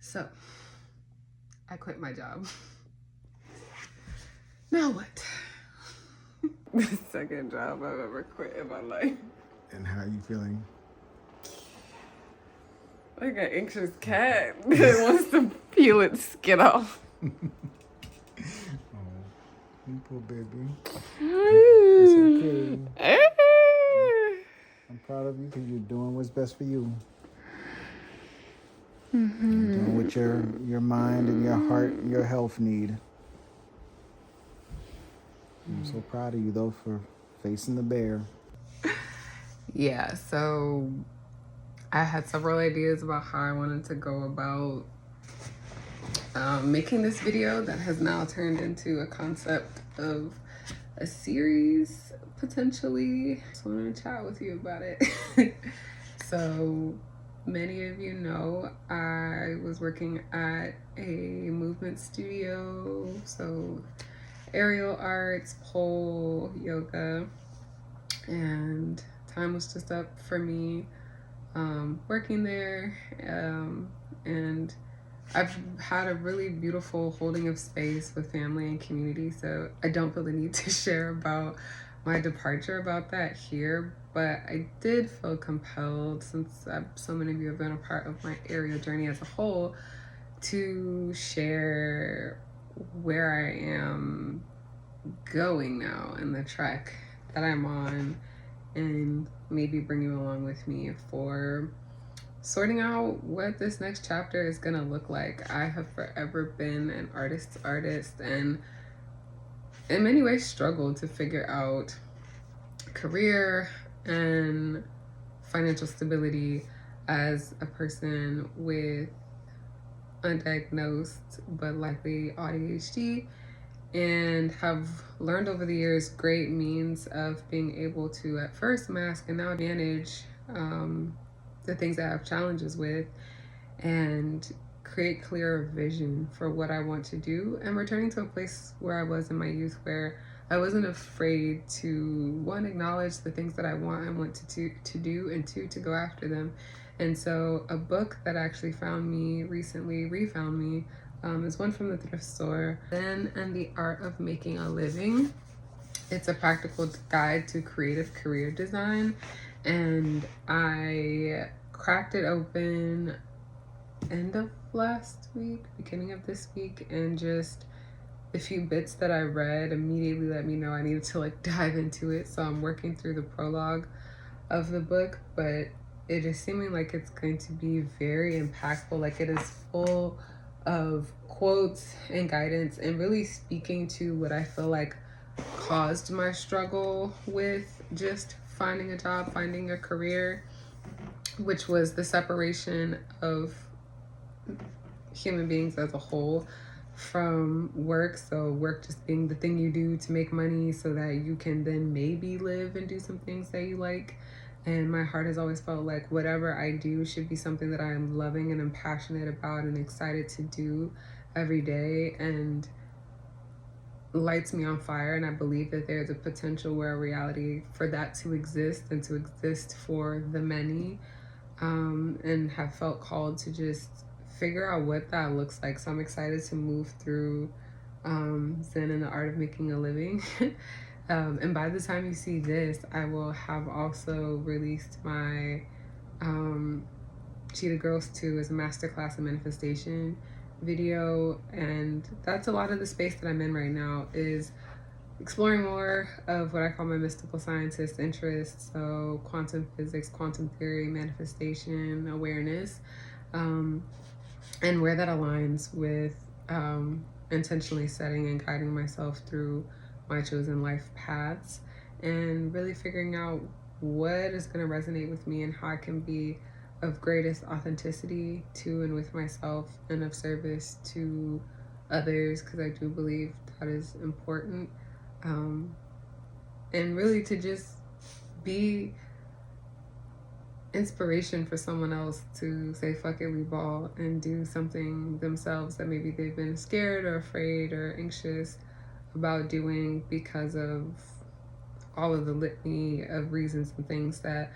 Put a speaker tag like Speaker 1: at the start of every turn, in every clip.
Speaker 1: So, I quit my job. Now what? The second job I've ever quit in my life.
Speaker 2: And how are you feeling?
Speaker 1: Like an anxious cat that wants to peel its skin off.
Speaker 2: Oh, you poor baby. It's okay. I'm proud of you because you're doing what's best for you. You're doing what your mind and your heart and your health need. I'm so proud of you, though, for facing the bear.
Speaker 1: Yeah, so I had several ideas about how I wanted to go about making this video that has now turned into a concept of a series, potentially. So I'm gonna chat with you about it. So many of you know I was working at a movement studio, so aerial arts, pole, yoga, and time was just up for me working there, and I've had a really beautiful holding of space with family and community, so I don't feel the need to share about my departure about that here, but I did feel compelled, since so many of you have been a part of my aerial journey as a whole, to share where I am going now and the trek that I'm on, and maybe bring you along with me for sorting out what this next chapter is gonna look like. I have forever been an artist, and in many ways struggled to figure out career and financial stability as a person with undiagnosed but likely ADHD, and have learned over the years great means of being able to at first mask and now manage the things that I have challenges with, and create clearer vision for what I want to do, and returning to a place where I was in my youth, where I wasn't afraid to, one, acknowledge the things that I want to do, and two, to go after them. And so a book that actually found me recently, refound me, is one from the thrift store, Zen and the Art of Making a Living. It's a practical guide to creative career design, and I cracked it open end of last week, beginning of this week, and just the few bits that I read immediately let me know I needed to dive into it. So I'm working through the prologue of the book, but it is seeming like it's going to be very impactful. It is full of quotes and guidance, and really speaking to what I feel like caused my struggle with just finding a job, finding a career, which was the separation of human beings as a whole from work. So work just being the thing you do to make money so that you can then maybe live and do some things that you like. And my heart has always felt like whatever I do should be something that I'm loving and I'm passionate about and excited to do every day, and lights me on fire. And I believe that there's a potential where a reality for that to exist, and to exist for the many, and have felt called to just figure out what that looks like. So I'm excited to move through Zen and the Art of Making a Living. And by the time you see this, I will have also released my Cheetah Girls 2 as a masterclass in manifestation video. And that's a lot of the space that I'm in right now, is exploring more of what I call my mystical scientist interests. So quantum physics, quantum theory, manifestation, awareness, and where that aligns with intentionally setting and guiding myself through my chosen life paths, and really figuring out what is going to resonate with me and how I can be of greatest authenticity to and with myself, and of service to others, because I do believe that is important. And really to just be inspiration for someone else to say fuck it, we ball, and do something themselves that maybe they've been scared or afraid or anxious about doing because of all of the litany of reasons and things that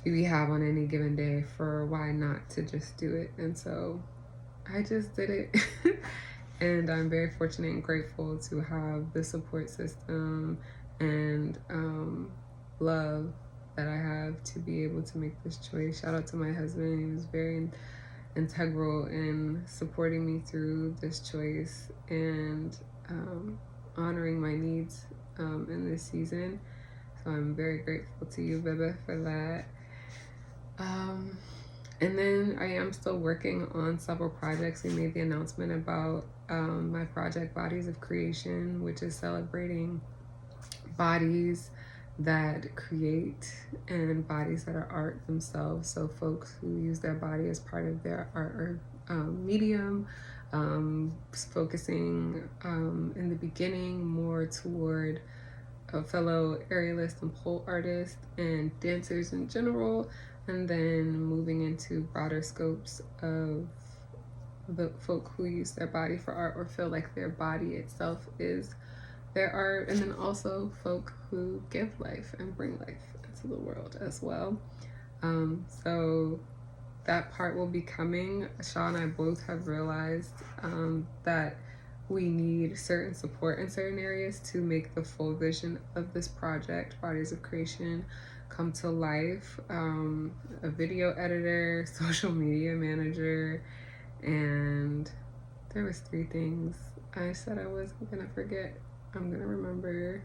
Speaker 1: we have on any given day for why not to just do it. And so I just did it. And I'm very fortunate and grateful to have the support system and love that I have to be able to make this choice. Shout out to my husband. He was very integral in supporting me through this choice and honoring my needs in this season. So I'm very grateful to you, Bebe, for that. And then I am still working on several projects. We made the announcement about my project, Bodies of Creation, which is celebrating bodies that create and bodies that are art themselves. So folks who use their body as part of their art or medium, focusing in the beginning more toward a fellow aerialist and pole artists and dancers in general, and then moving into broader scopes of the folk who use their body for art or feel like their body itself is their art, and then also folk who give life and bring life into the world as well. So that part will be coming. Shaw and I both have realized that we need certain support in certain areas to make the full vision of this project, Bodies of Creation, come to life. A video editor, social media manager, and there was 3 things I said I wasn't gonna forget. I'm gonna remember.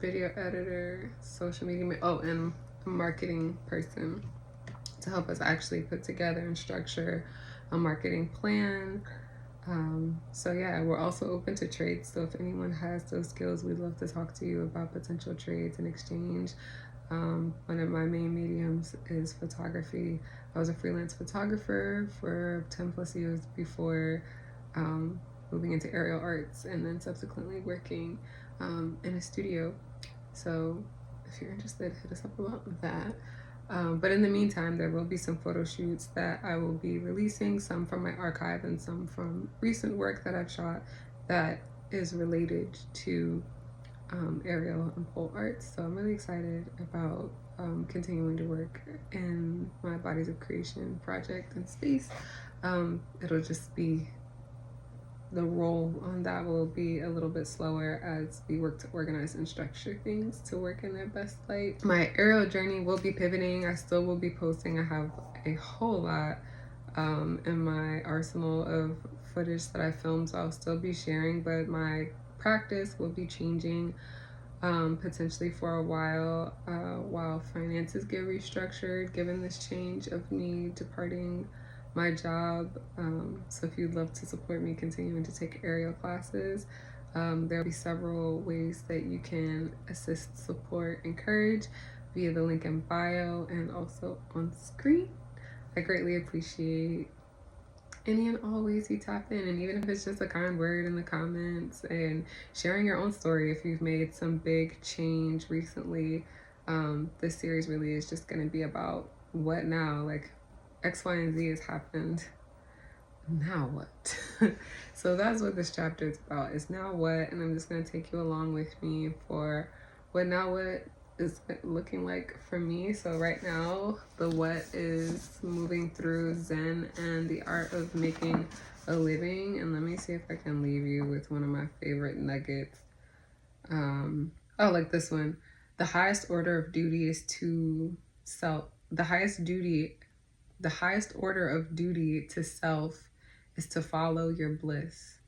Speaker 1: Video editor, social media, and a marketing person to help us actually put together and structure a marketing plan. So yeah, we're also open to trades. So if anyone has those skills, we'd love to talk to you about potential trades and exchange. One of my main mediums is photography. I was a freelance photographer for 10 plus years before moving into aerial arts and then subsequently working in a studio. So if you're interested, hit us up about that. But in the meantime, there will be some photo shoots that I will be releasing, some from my archive and some from recent work that I've shot that is related to aerial and pole arts. So I'm really excited about continuing to work in my Bodies of Creation project and space. It'll just be the role on that will be a little bit slower as we work to organize and structure things to work in their best light. My aerial journey will be pivoting. I still will be posting. I have a whole lot in my arsenal of footage that I filmed, so I'll still be sharing, but my practice will be changing potentially for a while finances get restructured given this change of me departing my job. So if you'd love to support me continuing to take aerial classes, there'll be several ways that you can assist, support, encourage via the link in bio and also on screen. I greatly appreciate any and all ways you tap in, and even if it's just a kind word in the comments and sharing your own story if you've made some big change recently. This series really is just going to be about what now, like X, Y, and Z has happened. Now what? So that's what this chapter is about, is now what, and I'm just going to take you along with me for what now what is looking like for me. So right now, the what is moving through Zen and the art of making a living. And let me see if I can leave you with one of my favorite nuggets. Like this one. The highest order of duty is to self. The highest order of duty to self is to follow your bliss.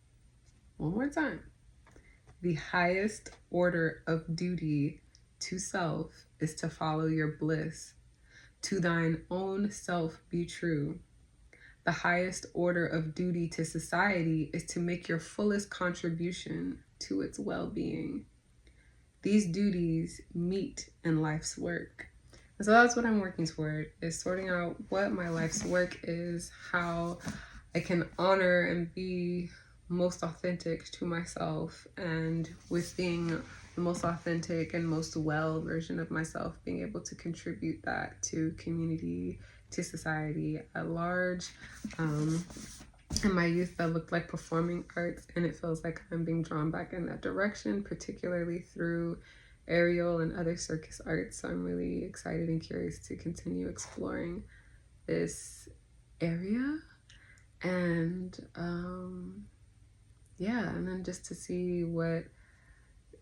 Speaker 1: One more time. The highest order of duty to self is to follow your bliss. To thine own self be true. The highest order of duty to society is to make your fullest contribution to its well-being. These duties meet in life's work. And so that's what I'm working toward, is sorting out what my life's work is, how I can honor and be most authentic to myself, and with being the most authentic and most well version of myself, being able to contribute that to community, to society at large. In my youth, that looked like performing arts, and it feels like I'm being drawn back in that direction, particularly through aerial and other circus arts. So I'm really excited and curious to continue exploring this area. And yeah, and then just to see what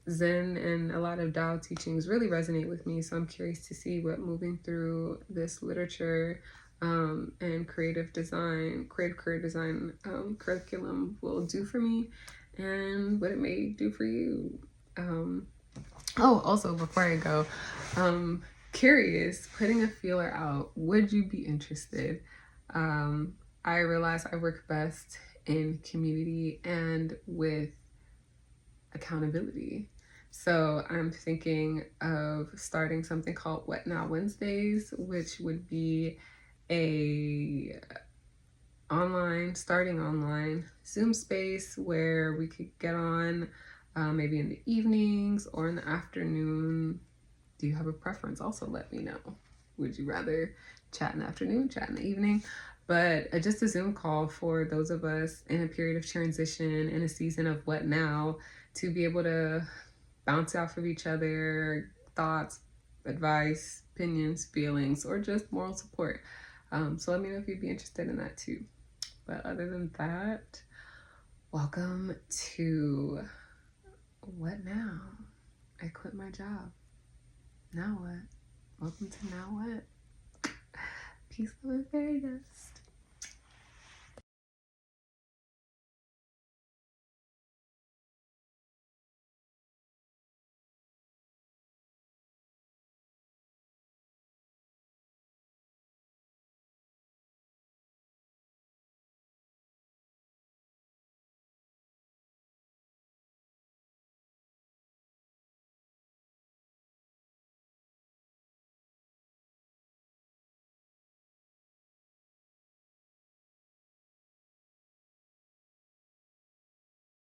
Speaker 1: Zen and a lot of Tao teachings really resonate with me. So I'm curious to see what moving through this literature and creative career design curriculum will do for me, and what it may do for you. Oh, also before I go, curious, putting a feeler out. Would you be interested? I realize I work best in community and with accountability. So I'm thinking of starting something called What Now Wednesdays, which would be a starting online Zoom space where we could get on maybe in the evenings or in the afternoon. Do you have a preference? Also let me know. Would you rather chat in the afternoon, chat in the evening? But just a Zoom call for those of us in a period of transition, in a season of what now, to be able to bounce off of each other, thoughts, advice, opinions, feelings, or just moral support. So let me know if you'd be interested in that too. But other than that, welcome to What Now? I quit my job. Now what? Welcome to Now What? Peace, love, and fairy dust.